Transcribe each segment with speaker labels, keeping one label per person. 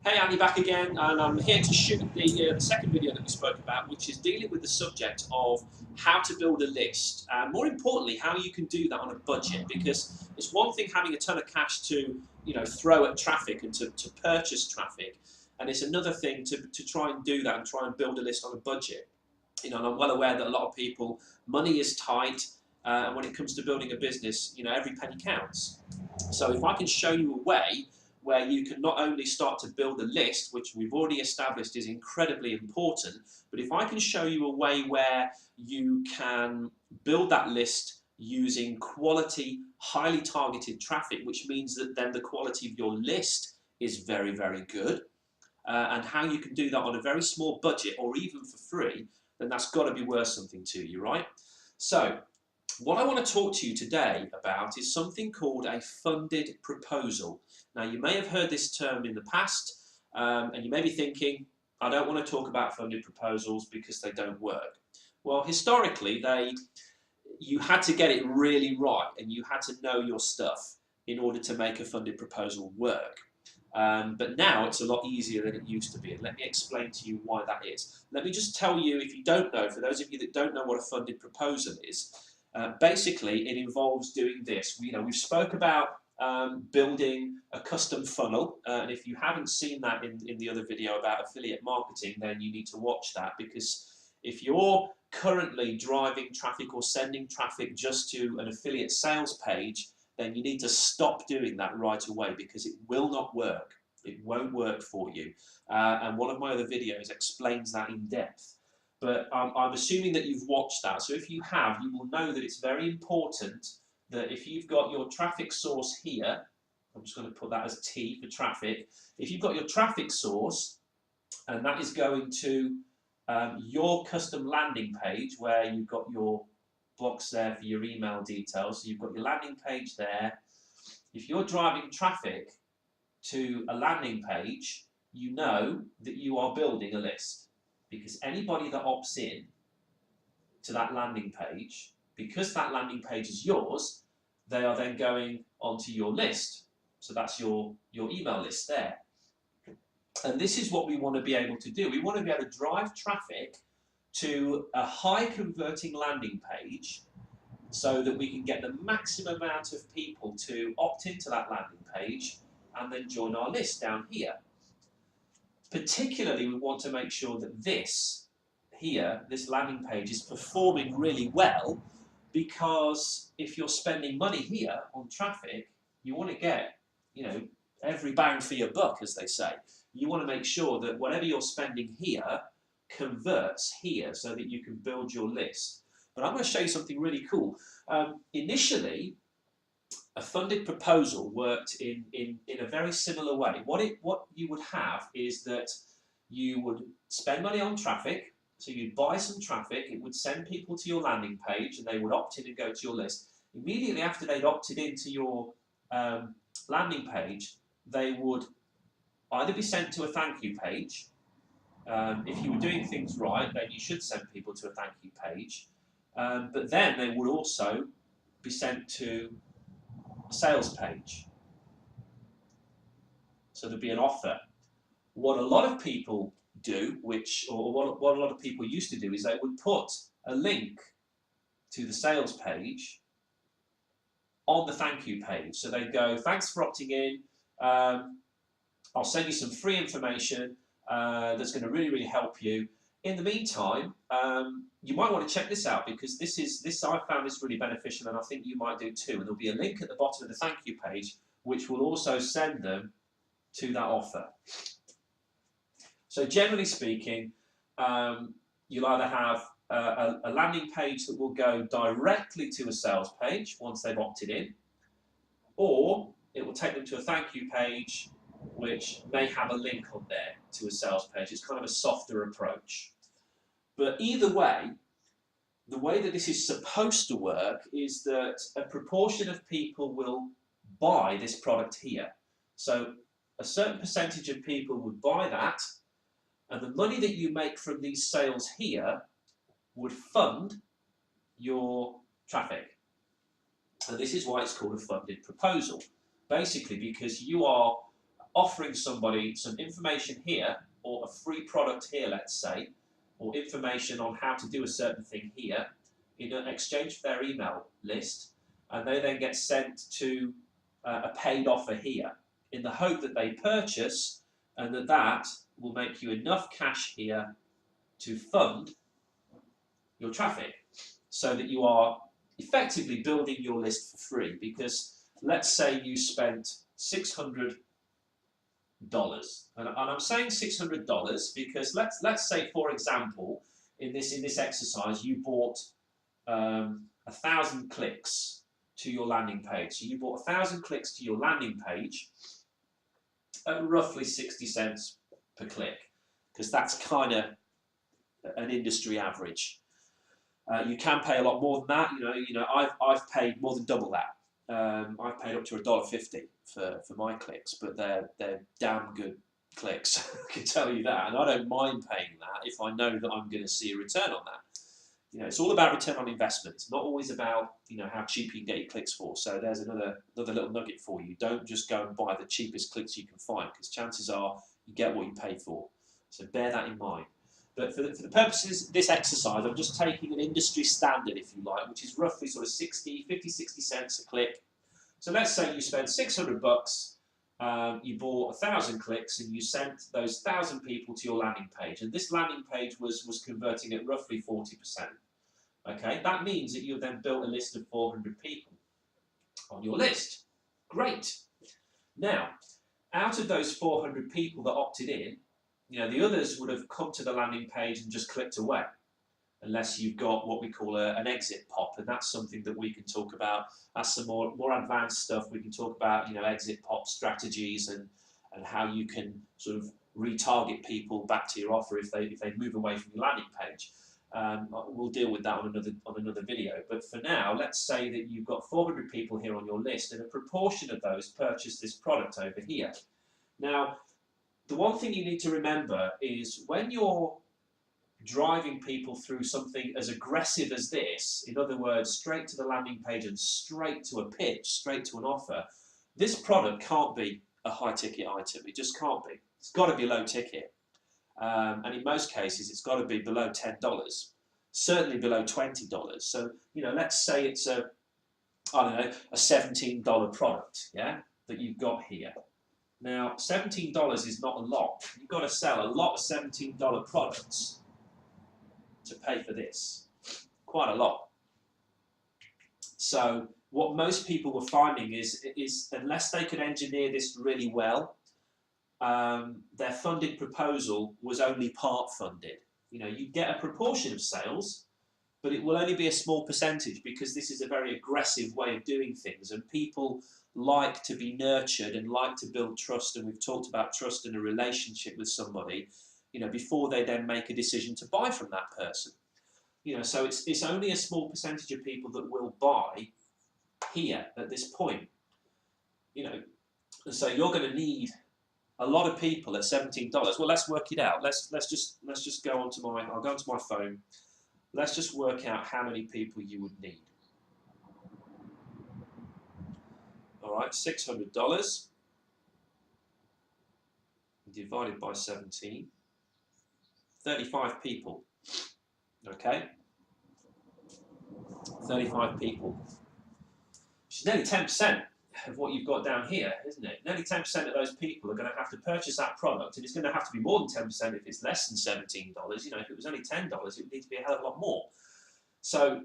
Speaker 1: Hey Andy, back again, and I'm here to shoot the second video that we spoke about, which is dealing with the subject of how to build a list, and more importantly, how you can do that on a budget. Because it's one thing having a ton of cash to throw at traffic and to purchase traffic, and it's another thing to try and do that and try and build a list on a budget. And I'm well aware that a lot of people, money is tight, and when it comes to building a business, every penny counts. So if I can show you a way where you can not only start to build a list, which we've already established is incredibly important, but if I can show you a way where you can build that list using quality, highly targeted traffic, which means that then the quality of your list is very, very good, and how you can do that on a very small budget or even for free, then that's got to be worth something to you, right? So what I want to talk to you today about is something called a funded proposal. Now, you may have heard this term in the past, and you may be thinking, I don't want to talk about funded proposals because they don't work. Well, historically, you had to get it really right, and you had to know your stuff in order to make a funded proposal work. But now it's a lot easier than it used to be, and let me explain to you why that is. Let me just tell you, if you don't know, for those of you that don't know what a funded proposal is, basically, it involves doing this. We've spoke about building a custom funnel, and if you haven't seen that in the other video about affiliate marketing, then you need to watch that, because if you're currently driving traffic or sending traffic just to an affiliate sales page, then you need to stop doing that right away, because it will not work. It won't work for you. And one of my other videos explains that in depth. But I'm assuming that you've watched that. So if you have, you will know that it's very important that if you've got your traffic source here, I'm just going to put that as T for traffic. If you've got your traffic source, and that is going to your custom landing page where you've got your blocks there for your email details, so you've got your landing page there. If you're driving traffic to a landing page, you know that you are building a list. Because anybody that opts in to that landing page, because that landing page is yours, they are then going onto your list. So that's your email list there. And this is what we want to be able to do. We want to be able to drive traffic to a high converting landing page so that we can get the maximum amount of people to opt into that landing page and then join our list down here. Particularly, we want to make sure that this landing page is performing really well, because if you're spending money here on traffic, you want to get, every bang for your buck, as they say. You want to make sure that whatever you're spending here converts here so that you can build your list. But I'm going to show you something really cool. Initially, a funded proposal worked in a very similar way. What you would have is that you would spend money on traffic, so you'd buy some traffic, it would send people to your landing page, and they would opt in and go to your list. Immediately after they'd opted into your landing page, they would either be sent to a thank you page. If you were doing things right, then you should send people to a thank you page. But then they would also be sent to sales page. So there'd be an offer. What a lot of people do, or what a lot of people used to do, is they would put a link to the sales page on the thank you page. So they'd go, thanks for opting in, I'll send you some free information that's going to really, really help you. In the meantime, you might want to check this out, because I found this really beneficial, and I think you might do too. And there'll be a link at the bottom of the thank you page, which will also send them to that offer. So generally speaking, you'll either have a landing page that will go directly to a sales page once they've opted in, or it will take them to a thank you page, which may have a link on there to a sales page. It's kind of a softer approach. But either way, the way that this is supposed to work is that a proportion of people will buy this product here. So a certain percentage of people would buy that, and the money that you make from these sales here would fund your traffic. And this is why it's called a funded proposal. Basically, because you are offering somebody some information here, or a free product here, let's say, or information on how to do a certain thing here, in exchange for their email list, and they then get sent to a paid offer here, in the hope that they purchase, and that will make you enough cash here to fund your traffic, so that you are effectively building your list for free. Because let's say you spent $600, and I'm saying $600 because let's say, for example, in this exercise, you bought 1,000 clicks to your landing page. So you bought 1,000 clicks to your landing page at roughly 60 cents per click, because that's kind of an industry average. You can pay a lot more than that. I've paid more than double that. I've paid up to $1.50 for my clicks, but they're damn good clicks. I can tell you that, and I don't mind paying that if I know that I'm going to see a return on that. It's all about return on investment. It's not always about how cheap you can get your clicks for. So there's another little nugget for you. Don't just go and buy the cheapest clicks you can find, because chances are you get what you pay for. So bear that in mind. But for the purposes of this exercise, I'm just taking an industry standard, if you like, which is roughly sort of 50, 60 cents a click. So let's say you spent $600, you bought 1,000 clicks, and you sent those 1,000 people to your landing page. And this landing page was converting at roughly 40%. Okay, that means that you've then built a list of 400 people on your list. Great. Now, out of those 400 people that opted in, the others would have come to the landing page and just clicked away, unless you've got what we call an exit pop, and that's something that we can talk about. That's some more advanced stuff. We can talk about exit pop strategies and how you can sort of retarget people back to your offer if they move away from your landing page. We'll deal with that on another video. But for now, let's say that you've got 400 people here on your list, and a proportion of those purchase this product over here. Now, the one thing you need to remember is when you're driving people through something as aggressive as this, in other words, straight to the landing page and straight to a pitch, straight to an offer, this product can't be a high-ticket item. It just can't be. It's got to be low ticket. And in most cases, it's got to be below $10, certainly below $20. So, let's say it's a $17 product, yeah, that you've got here. Now, $17 is not a lot. You've got to sell a lot of $17 products to pay for this. Quite a lot. So, what most people were finding is unless they could engineer this really well, their funded proposal was only part funded. You get a proportion of sales, but it will only be a small percentage, because this is a very aggressive way of doing things, and people like to be nurtured and like to build trust, and we've talked about trust in a relationship with somebody, before they then make a decision to buy from that person. So it's only a small percentage of people that will buy here at this point. So you're going to need a lot of people at $17. Well, let's work it out. Let's just go onto I'll go onto my phone. Let's just work out how many people you would need. All right, $600 divided by 17, 35 people. Okay, 35 people, which is nearly 10% of what you've got down here, isn't it? Nearly 10% of those people are going to have to purchase that product, and it's going to have to be more than 10% if it's less than $17. If it was only $10, it would need to be a hell of a lot more. So,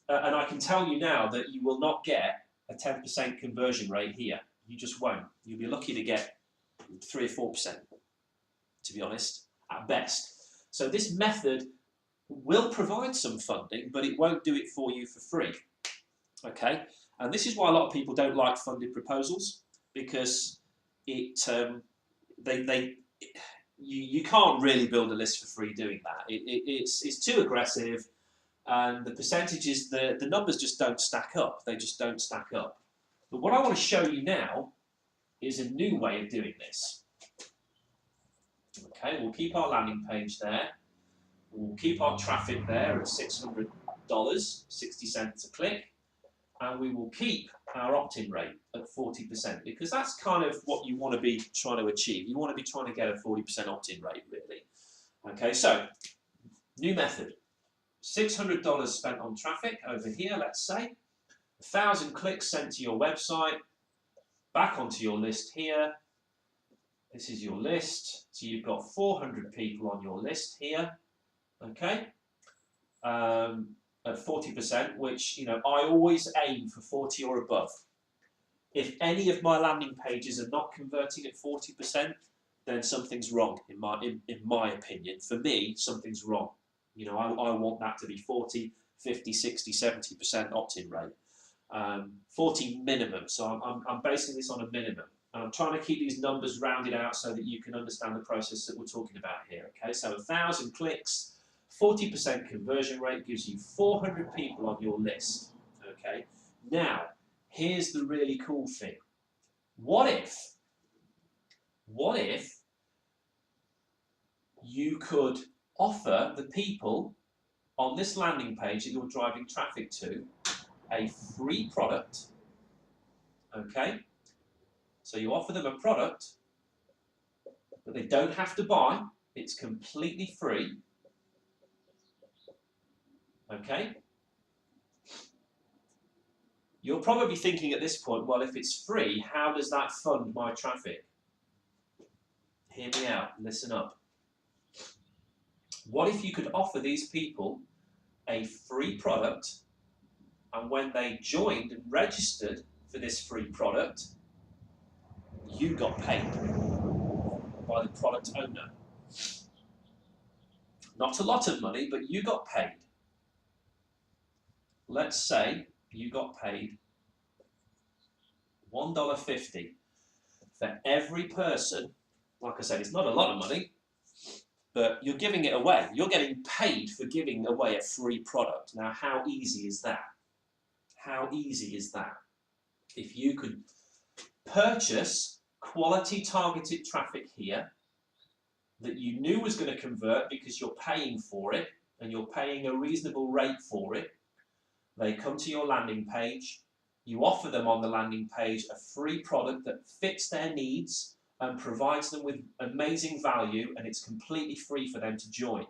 Speaker 1: and I can tell you now that you will not get a 10% conversion rate here. You just won't. You'll be lucky to get 3 or 4%, to be honest, at best. So this method will provide some funding, but it won't do it for you for free. Okay? And this is why a lot of people don't like funded proposals, because you can't really build a list for free doing that. It's too aggressive, and the percentages, the numbers just don't stack up. They just don't stack up. But what I want to show you now is a new way of doing this. Okay, we'll keep our landing page there. We'll keep our traffic there at $600, 60 cents a click. and we will keep our opt-in rate at 40% because that's kind of what you want to be trying to achieve. You want to be trying to get a 40% opt-in rate, really. Okay, so new method. $600 spent on traffic over here, let's say. 1,000 clicks sent to your website. Back onto your list here. This is your list. So you've got 400 people on your list here. Okay. At 40%, which, you know, I always aim for 40 or above. If any of my landing pages are not converting at 40%, then something's wrong, in my opinion. For me, something's wrong. You know, I want that to be 40, 50, 60, 70% opt-in rate. 40 minimum, so I'm basing this on a minimum. And I'm trying to keep these numbers rounded out so that you can understand the process that we're talking about here. Okay, so 1,000 clicks, 40% conversion rate gives you 400 people on your list. Okay, now here's the really cool thing. What if you could offer the people on this landing page that you're driving traffic to a free product? Okay, so you offer them a product that they don't have to buy. It's completely free. Okay? You're probably thinking at this point, well, if it's free, how does that fund my traffic? Hear me out, listen up. What if you could offer these people a free product, and when they joined and registered for this free product, you got paid by the product owner? Not a lot of money, but you got paid. Let's say you got paid $1.50 for every person. Like I said, it's not a lot of money, but you're giving it away. You're getting paid for giving away a free product. Now, how easy is that? How easy is that? If you could purchase quality targeted traffic here that you knew was going to convert because you're paying for it and you're paying a reasonable rate for it, they come to your landing page, you offer them on the landing page a free product that fits their needs and provides them with amazing value, and it's completely free for them to join.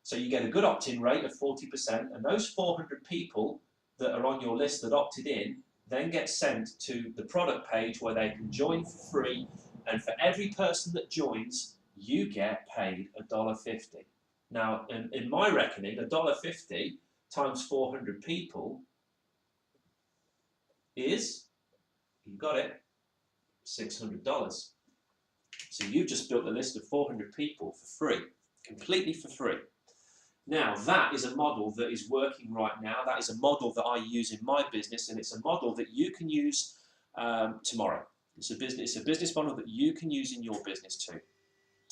Speaker 1: So you get a good opt-in rate of 40%, and those 400 people that are on your list that opted in then get sent to the product page where they can join for free, and for every person that joins, you get paid $1.50. Now, in my reckoning, $1.50 times 400 people is, you got it, $600. So you've just built a list of 400 people for free, completely for free. Now, that is a model that is working right now. That is a model that I use in my business, and it's a model that you can use tomorrow. It's a business model that you can use in your business too,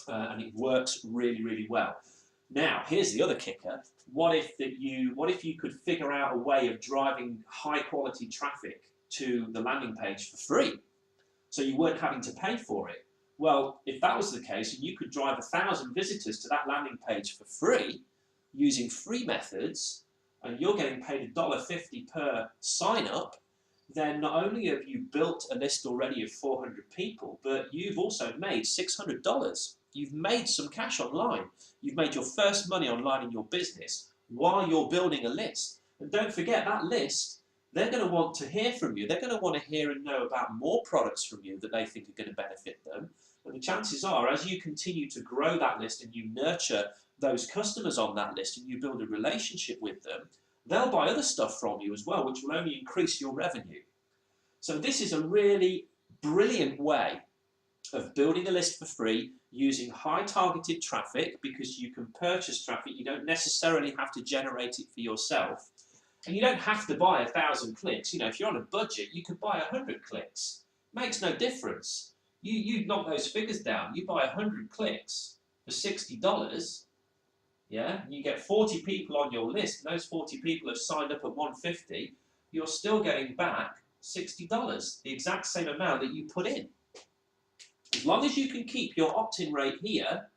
Speaker 1: and it works really, really well. Now, here's the other kicker. What if you could figure out a way of driving high-quality traffic to the landing page for free, so you weren't having to pay for it? Well, if that was the case, and you could drive 1,000 visitors to that landing page for free, using free methods, and you're getting paid $1.50 per sign-up, then not only have you built a list already of 400 people, but you've also made $600. You've made some cash online. You've made your first money online in your business while you're building a list. And don't forget, that list, they're going to want to hear from you. They're going to want to hear and know about more products from you that they think are going to benefit them. And the chances are, as you continue to grow that list and you nurture those customers on that list and you build a relationship with them, they'll buy other stuff from you as well, which will only increase your revenue. So this is a really brilliant way of building a list for free using high targeted traffic, because you can purchase traffic. You don't necessarily have to generate it for yourself. And you don't have to buy 1,000 clicks. You know, if you're on a budget, you could buy 100 clicks. Makes no difference. You knock those figures down. You buy 100 clicks for $60, yeah, and you get 40 people on your list, and those 40 people have signed up at $150, you're still getting back $60, the exact same amount that you put in. As long as you can keep your opt-in rate here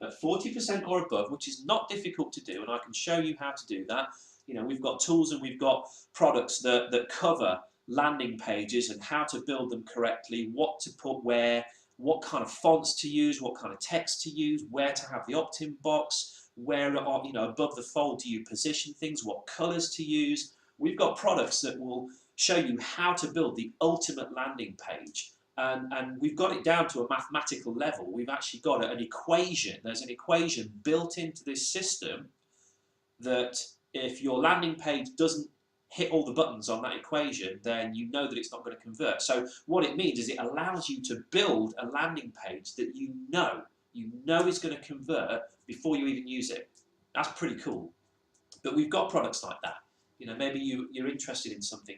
Speaker 1: at 40% or above, which is not difficult to do, and I can show you how to do that, You know, we've got tools and we've got products that cover landing pages and how to build them correctly, what to put where, what kind of fonts to use, what kind of text to use, where to have the opt-in box, where, you know, above the fold do you position things, what colors to use. We've got products that will show you how to build the ultimate landing page. And we've got it down to a mathematical level. We've actually got an equation. There's an equation built into this system that if your landing page doesn't hit all the buttons on that equation, then you know that it's not going to convert. So what it means is it allows you to build a landing page that you know is going to convert before you even use it. That's pretty cool. But we've got products like that. You know, maybe you're interested in something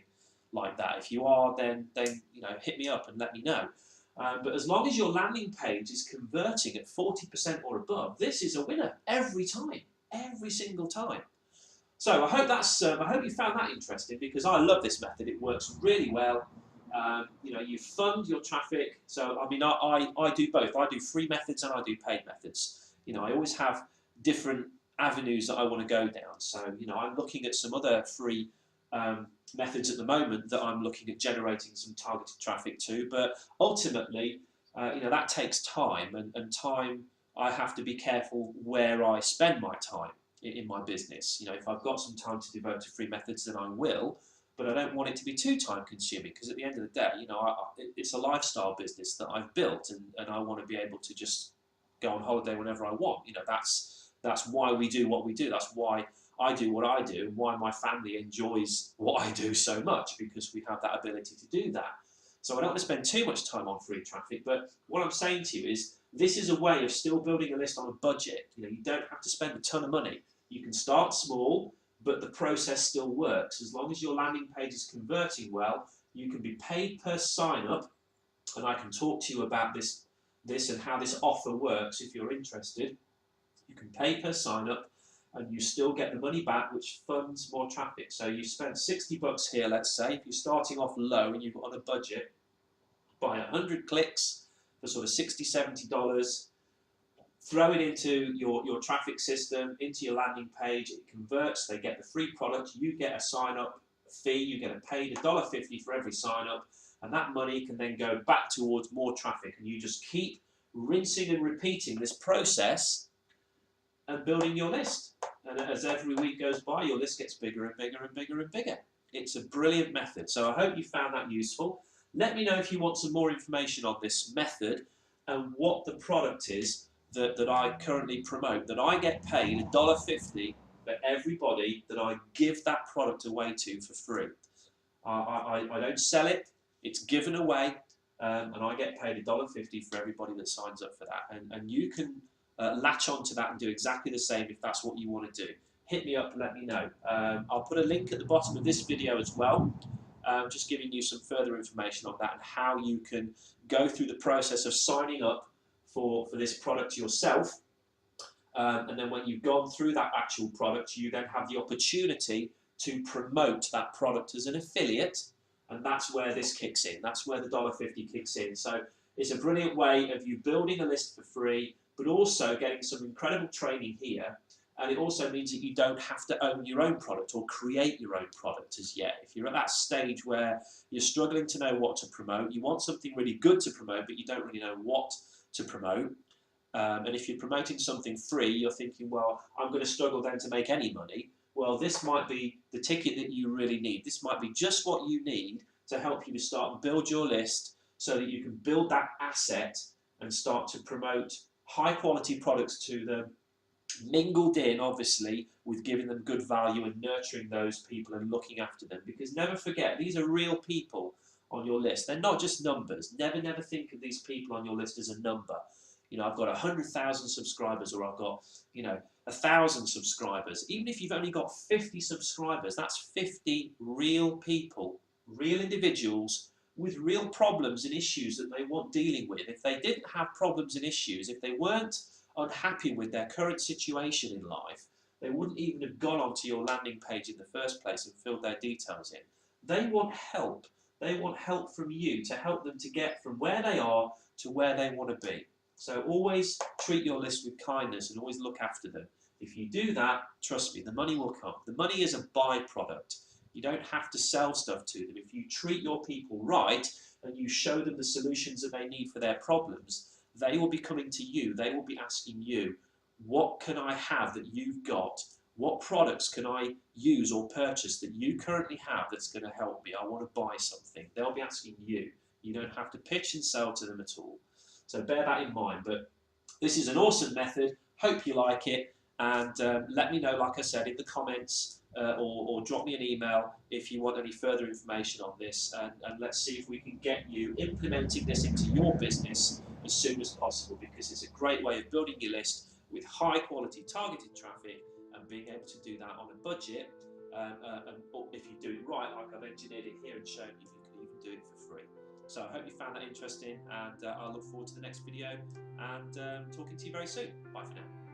Speaker 1: like that. If you are, then you know, hit me up and let me know. But as long as your landing page is converting at 40% or above, this is a winner every time, every single time. So I hope you found that interesting, because I love this method. It works really well. You know, you fund your traffic. So I mean, I do both. I do free methods and I do paid methods. You know, I always have different avenues that I want to go down. So you know, I'm looking at some other free methods at the moment that I'm looking at generating some targeted traffic to. But ultimately, you know, that takes time, and time, I have to be careful where I spend my time in my business. You know, if I've got some time to devote to free methods, then I will, but I don't want it to be too time consuming, because at the end of the day, you know, it's a lifestyle business that I've built, and I want to be able to just go on holiday whenever I want. You know, that's why we do what we do. That's why I do what I do, and why my family enjoys what I do so much, because we have that ability to do that. So I don't want to spend too much time on free traffic, but what I'm saying to you is this is a way of still building a list on a budget. You know, you don't have to spend a ton of money. You can start small, but the process still works. As long as your landing page is converting well, you can be paid per sign up, and I can talk to you about this and how this offer works if you're interested. You can pay per sign up, and you still get the money back, which funds more traffic. So you spent 60 bucks here, let's say. If you're starting off low and you've got on a budget, buy 100 clicks for sort of $60, $70, throw it into your traffic system, into your landing page, it converts, they get the free product, you get a sign-up fee, you get paid $1.50 for every sign-up, and that money can then go back towards more traffic, and you just keep rinsing and repeating this process and building your list. And as every week goes by, your list gets bigger and bigger and bigger and bigger. It's a brilliant method. So I hope you found that useful. Let me know if you want some more information on this method and what the product is that I currently promote, that I get paid $1.50 for everybody that I give that product away to for free. I don't sell it, it's given away, and I get paid $1.50 for everybody that signs up for that. And you can latch on to that and do exactly the same if that's what you want to do. Hit me up and let me know. I'll put a link at the bottom of this video as well, just giving you some further information on that and how you can go through the process of signing up for this product yourself. And then when you've gone through that actual product, you then have the opportunity to promote that product as an affiliate, and that's where this kicks in. That's where the $1.50 kicks in. So it's a brilliant way of you building a list for free, but also getting some incredible training here. And it also means that you don't have to own your own product or create your own product as yet. If you're at that stage where you're struggling to know what to promote, you want something really good to promote, but you don't really know what to promote, and if you're promoting something free, you're thinking, well, I'm going to struggle then to make any money. Well, this might be the ticket that you really need. This might be just what you need to help you to start and build your list so that you can build that asset and start to promote high quality products to them, mingled in, obviously, with giving them good value and nurturing those people and looking after them. Because never forget, these are real people on your list. They're not just numbers. Never think of these people on your list as a number. You know, I've got 100,000 subscribers, or I've got, you know, 1,000 subscribers. Even if you've only got 50 subscribers, that's 50 real people, real individuals with real problems and issues that they want dealing with. If they didn't have problems and issues, if they weren't unhappy with their current situation in life, they wouldn't even have gone onto your landing page in the first place and filled their details in. They want help. They want help from you to help them to get from where they are to where they want to be. So always treat your list with kindness and always look after them. If you do that, trust me, the money will come. The money is a byproduct. You don't have to sell stuff to them. If you treat your people right and you show them the solutions that they need for their problems, they will be coming to you. They will be asking you, what can I have that you've got? What products can I use or purchase that you currently have that's going to help me? I want to buy something. They'll be asking you. You don't have to pitch and sell to them at all. So bear that in mind. But this is an awesome method. Hope you like it. And let me know, like I said, in the comments or drop me an email if you want any further information on this. And let's see if we can get you implementing this into your business as soon as possible, because it's a great way of building your list with high quality targeted traffic and being able to do that on a budget. And if you do it right, like I've engineered it here and shown you, you can even do it for free. So I hope you found that interesting, and I look forward to the next video and talking to you very soon. Bye for now.